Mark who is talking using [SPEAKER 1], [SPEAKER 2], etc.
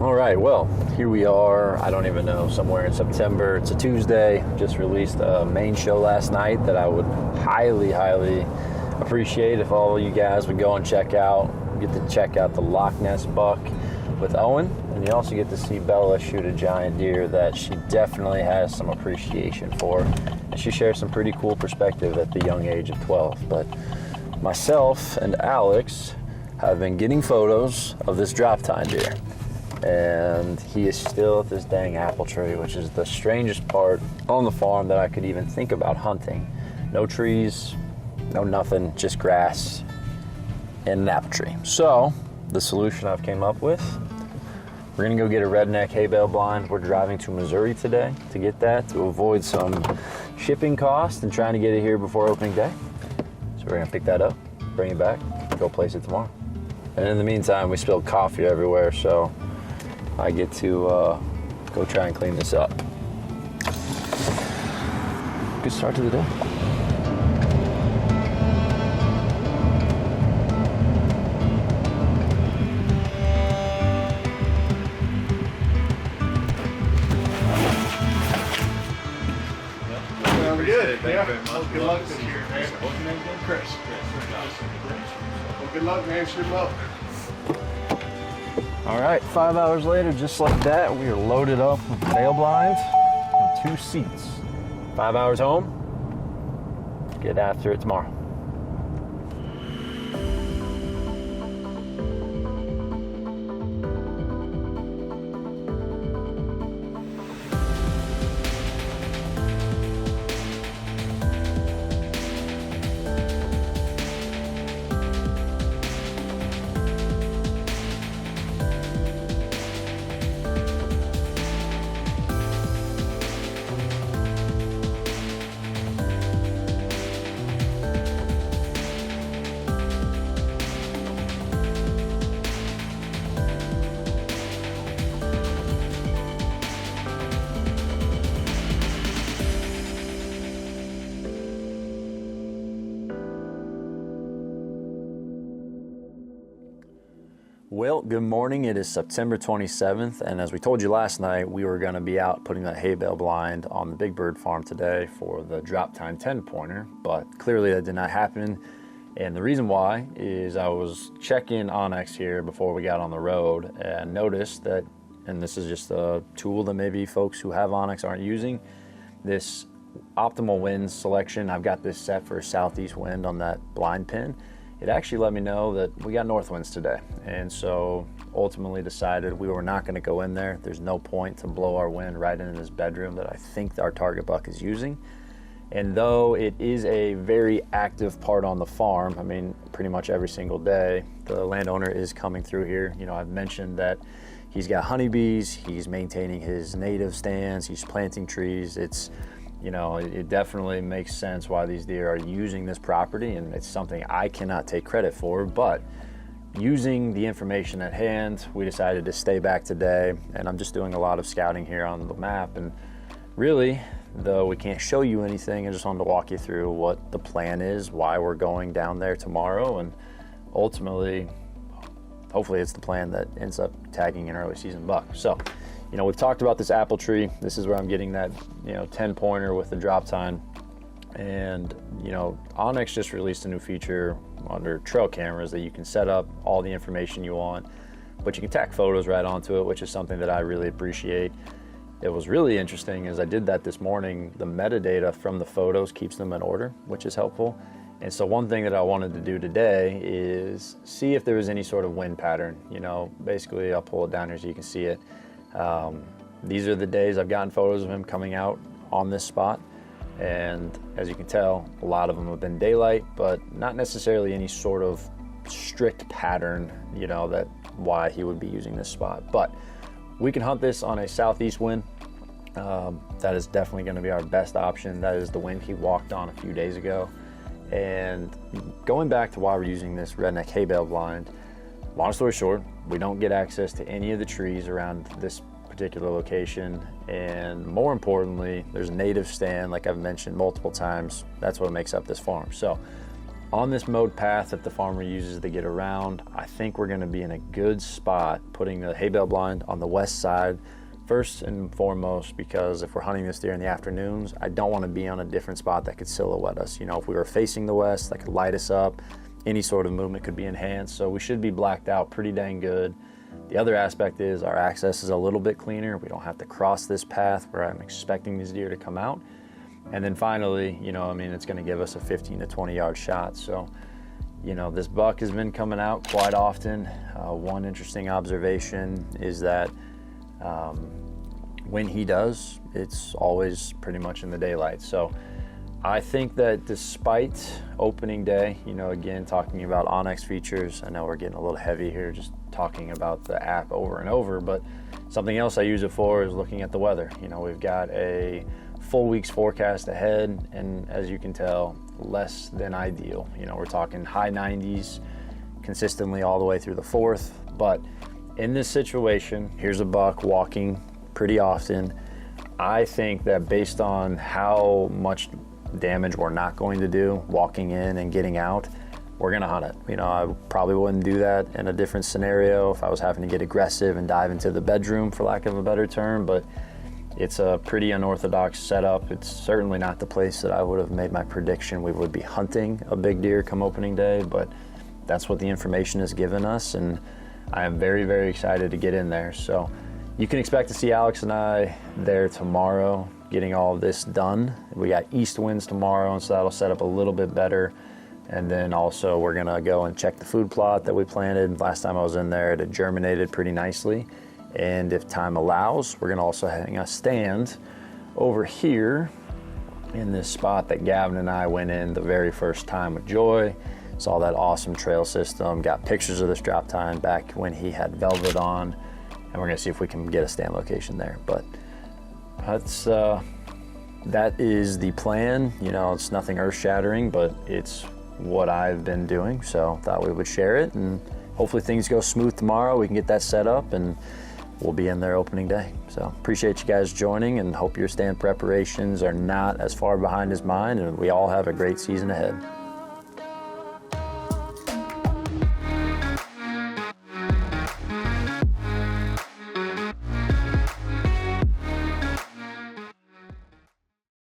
[SPEAKER 1] All right, well, here we are, I don't even know, somewhere in September. It's a Tuesday. Just released a main show last night that I would highly appreciate if all of you guys would go and check out. Get to check out the Loch Ness buck with Owen, and you also get to see Bella shoot a giant deer that she definitely has some appreciation for. And she shares some pretty cool perspective at the young age of 12. But myself and Alex have been getting photos of this drop tine deer. And he is still at this dang apple tree, which is the strangest part on the farm that I could even think about hunting. No trees, no nothing, just grass and an apple tree. So the solution I've came up with, we're gonna go get a redneck hay bale blind. We're driving to Missouri today to get that, to avoid some shipping costs and trying to get it here before opening day. So we're gonna pick that up, bring it back, go place it tomorrow. And in the meantime, we spilled coffee everywhere, so I get to go try and clean this up. Good start to the day.
[SPEAKER 2] We're good. Yeah. Well, good luck this year, man. What's your name again? Chris. Well, good luck, man. Sure luck.
[SPEAKER 1] All right, 5 hours later, just like that, we are loaded up with bale blinds and 2 seats. 5 hours home, get after it tomorrow. Well, good morning. It is September 27th, and as we told you last night, we were going to be out putting that hay bale blind on the Big Bird farm today for the drop tine 10-pointer, but clearly that did not happen. And the reason why is I was checking Onyx here before we got on the road and noticed that, and this is just a tool that maybe folks who have Onyx aren't using, this optimal wind selection. I've got this set for southeast wind on that blind pin. It actually let me know that we got north winds today. And so ultimately decided we were not gonna go in there. There's no point to blow our wind right into this bedroom that I think our target buck is using. And though it is a very active part on the farm, I mean, pretty much every single day, the landowner is coming through here. You know, I've mentioned that he's got honeybees, he's maintaining his native stands, he's planting trees. It's, you know, it definitely makes sense why these deer are using this property, and it's something I cannot take credit for, but using the information at hand, we decided to stay back today, and I'm just doing a lot of scouting here on the map, and really, though we can't show you anything, I just wanted to walk you through what the plan is, why we're going down there tomorrow, and ultimately, hopefully it's the plan that ends up tagging an early season buck. So, you know, we've talked about this apple tree. This is where I'm getting that, you know, 10-pointer with the drop tine. And, you know, Onyx just released a new feature under trail cameras that you can set up all the information you want, but you can tack photos right onto it, which is something that I really appreciate. It was really interesting as I did that this morning. The metadata from the photos keeps them in order, which is helpful. And so one thing that I wanted to do today is see if there was any sort of wind pattern. You know, basically I'll pull it down here so you can see it. These are the days I've gotten photos of him coming out on this spot, and as you can tell, a lot of them have been daylight, but not necessarily any sort of strict pattern, you know, that why he would be using this spot. But we can hunt this on a southeast wind. That is definitely going to be our best option. That is the wind he walked on a few days ago. And going back to why we're using this redneck hay bale blind, long story short, we don't get access to any of the trees around this particular location, and more importantly, there's a native stand, like I've mentioned multiple times. That's what makes up this farm. So On this mowed path that the farmer uses to get around, I think we're going to be in a good spot putting the hay bale blind on the west side first and foremost, because if we're hunting this deer in the afternoons, I don't want to be on a different spot that could silhouette us. You know, if we were facing the west, that could light us up, any sort of movement could be enhanced, so we should be blacked out pretty dang good. The other aspect is our access is a little bit cleaner. We don't have to cross this path where I'm expecting these deer to come out. And then finally, you know, I mean, it's going to give us a 15 to 20 yard shot. So, you know, this buck has been coming out quite often. One interesting observation is that when he does, it's always pretty much in the daylight. So I think that despite opening day, you know, again, talking about onX features, I know we're getting a little heavy here just talking about the app over and over, but something else I use it for is looking at the weather. You know, we've got a full week's forecast ahead, and as you can tell, less than ideal. You know, we're talking high 90s consistently all the way through the 4th, but in this situation, here's a buck walking pretty often. I think that based on how much damage we're not going to do walking in and getting out, we're gonna hunt it. You know, I probably wouldn't do that in a different scenario if I was having to get aggressive and dive into the bedroom, for lack of a better term, but it's a pretty unorthodox setup. It's certainly not the place that I would have made my prediction we would be hunting a big deer come opening day, but that's what the information has given us, and I am very, very excited to get in there. So you can expect to see Alex and I there tomorrow getting all of this done. We got east winds tomorrow, and so that'll set up a little bit better. And then also we're gonna go and check the food plot that we planted. Last time I was in there, it had germinated pretty nicely. And if time allows, we're gonna also hang a stand over here in this spot that Gavin and I went in the very first time with Joy. Saw that awesome trail system, got pictures of this drop tine back when he had velvet on, and we're gonna see if we can get a stand location there. But that is the plan. You know, it's nothing earth shattering, but it's what I've been doing, so thought we would share it, and hopefully things go smooth tomorrow. We can get that set up and we'll be in there opening day. So appreciate you guys joining, and hope your stand preparations are not as far behind as mine, and we all have a great season ahead.